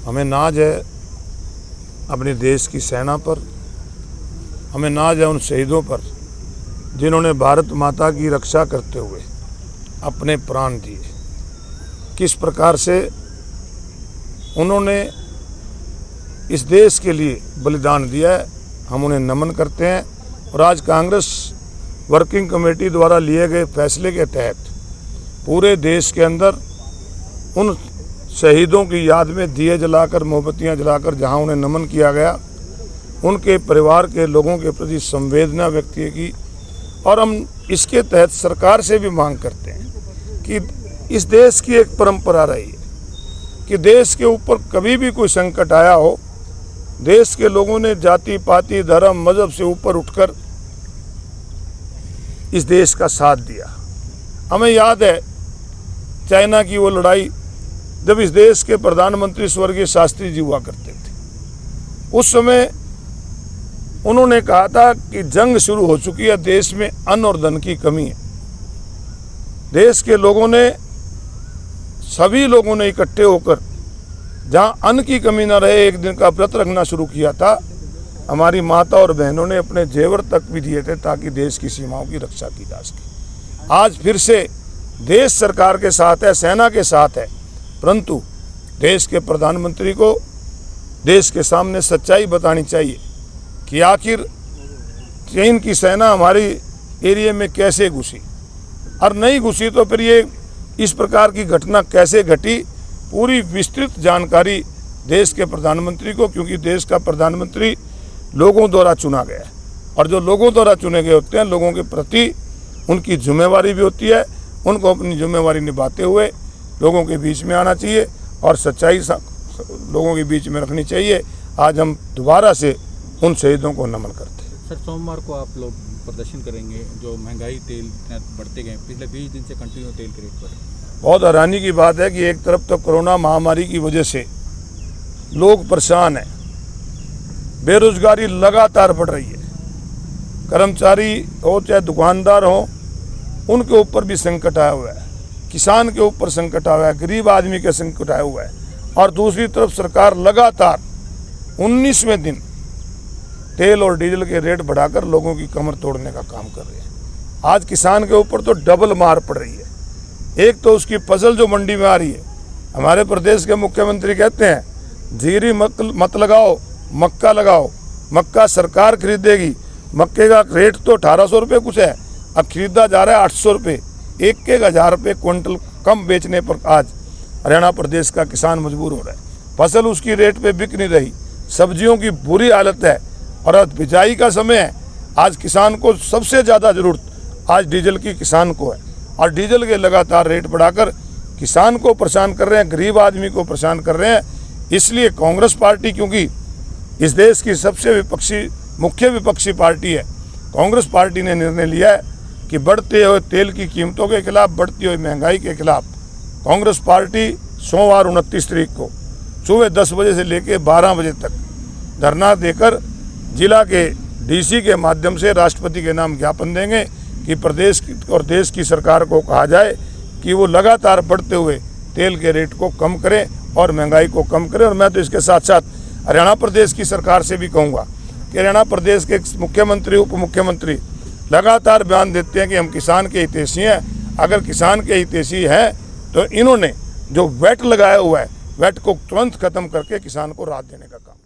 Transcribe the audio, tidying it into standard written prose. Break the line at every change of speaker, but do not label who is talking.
हमें नाज है अपने देश की सेना पर, हमें नाज है उन शहीदों पर जिन्होंने भारत माता की रक्षा करते हुए अपने प्राण दिए। किस प्रकार से उन्होंने इस देश के लिए बलिदान दिया है, हम उन्हें नमन करते हैं। और आज कांग्रेस वर्किंग कमेटी द्वारा लिए गए फैसले के तहत पूरे देश के अंदर उन शहीदों की याद में दिए जलाकर, मोमबत्तियां जलाकर जहां उन्हें नमन किया गया, उनके परिवार के लोगों के प्रति संवेदना व्यक्त की। और हम इसके तहत सरकार से भी मांग करते हैं कि इस देश की एक परंपरा रही है कि देश के ऊपर कभी भी कोई संकट आया हो, देश के लोगों ने जाति पाति धर्म मजहब से ऊपर उठकर इस देश का साथ दिया। हमें याद है चाइना की वो लड़ाई जब इस देश के प्रधानमंत्री स्वर्गीय शास्त्री जी हुआ करते थे। उस समय उन्होंने कहा था कि जंग शुरू हो चुकी है, देश में अन्न और धन की कमी है। देश के लोगों ने, सभी लोगों ने इकट्ठे होकर जहां अन्न की कमी न रहे एक दिन का व्रत रखना शुरू किया था। हमारी माता और बहनों ने अपने जेवर तक भी दिए थे ताकि देश की सीमाओं की रक्षा की जा सके। आज फिर से देश सरकार के साथ है, सेना के साथ है, परंतु देश के प्रधानमंत्री को देश के सामने सच्चाई बतानी चाहिए कि आखिर चीन की सेना हमारी एरिया में कैसे घुसी, और नहीं घुसी तो फिर ये इस प्रकार की घटना कैसे घटी। पूरी विस्तृत जानकारी देश के प्रधानमंत्री को, क्योंकि देश का प्रधानमंत्री लोगों द्वारा चुना गया है और जो लोगों द्वारा चुने गए होते हैं, लोगों के प्रति उनकी जिम्मेवारी भी होती है। उनको अपनी जिम्मेवारी निभाते हुए लोगों के बीच में आना चाहिए और सच्चाई लोगों के बीच में रखनी चाहिए। आज हम दोबारा से उन शहीदों को नमन करते हैं।
सर, सोमवार को आप लोग प्रदर्शन करेंगे, जो महंगाई तेल बढ़ते गए पिछले 20 दिन से कंटिन्यू तेल के रेट पर।
बहुत हैरानी की बात है कि एक तरफ तो कोरोना महामारी की वजह से लोग परेशान हैं, बेरोजगारी लगातार बढ़ रही है, कर्मचारी हो चाहे दुकानदार हो उनके ऊपर भी संकट आया हुआ है, किसान के ऊपर संकट आया हुआ है, गरीब आदमी के संकट आया हुआ है। और दूसरी तरफ सरकार लगातार 19वें दिन तेल और डीजल के रेट बढ़ाकर लोगों की कमर तोड़ने का काम कर रही है। आज किसान के ऊपर तो डबल मार पड़ रही है। एक तो उसकी फसल जो मंडी में आ रही है, हमारे प्रदेश के मुख्यमंत्री कहते हैं जीरी मत लगाओ, मक्का लगाओ, मक्का सरकार खरीदेगी। मक्के का रेट तो 1800 रुपये कुछ है, अब खरीदा जा रहा है 800 रुपये। 1000 रुपये क्विंटल कम बेचने पर आज हरियाणा प्रदेश का किसान मजबूर हो रहा है। फसल उसकी रेट पे बिक नहीं रही, सब्जियों की बुरी हालत है और आज बिजाई का समय है। आज किसान को सबसे ज़्यादा ज़रूरत आज डीजल की किसान को है और डीजल के लगातार रेट बढ़ाकर किसान को परेशान कर रहे हैं, गरीब आदमी को परेशान कर रहे हैं। इसलिए कांग्रेस पार्टी, क्योंकि इस देश की सबसे मुख्य विपक्षी पार्टी है, कांग्रेस पार्टी ने निर्णय लिया है कि बढ़ते हुए तेल की कीमतों के खिलाफ, बढ़ती हुई महंगाई के खिलाफ कांग्रेस पार्टी सोमवार 29 तारीख को सुबह 10 बजे से लेकर 12 बजे तक धरना देकर जिला के डीसी के माध्यम से राष्ट्रपति के नाम ज्ञापन देंगे कि प्रदेश और देश की सरकार को कहा जाए कि वो लगातार बढ़ते हुए तेल के रेट को कम करें और महंगाई को कम करें। और मैं तो इसके साथ साथ हरियाणा प्रदेश की सरकार से भी कहूँगा कि हरियाणा प्रदेश के मुख्यमंत्री, उप मुख्यमंत्री लगातार बयान देते हैं कि हम किसान के हितैषी हैं। अगर किसान के हितैषी हैं तो इन्होंने जो वैट लगाया हुआ है, वैट को तुरंत खत्म करके किसान को राहत देने का काम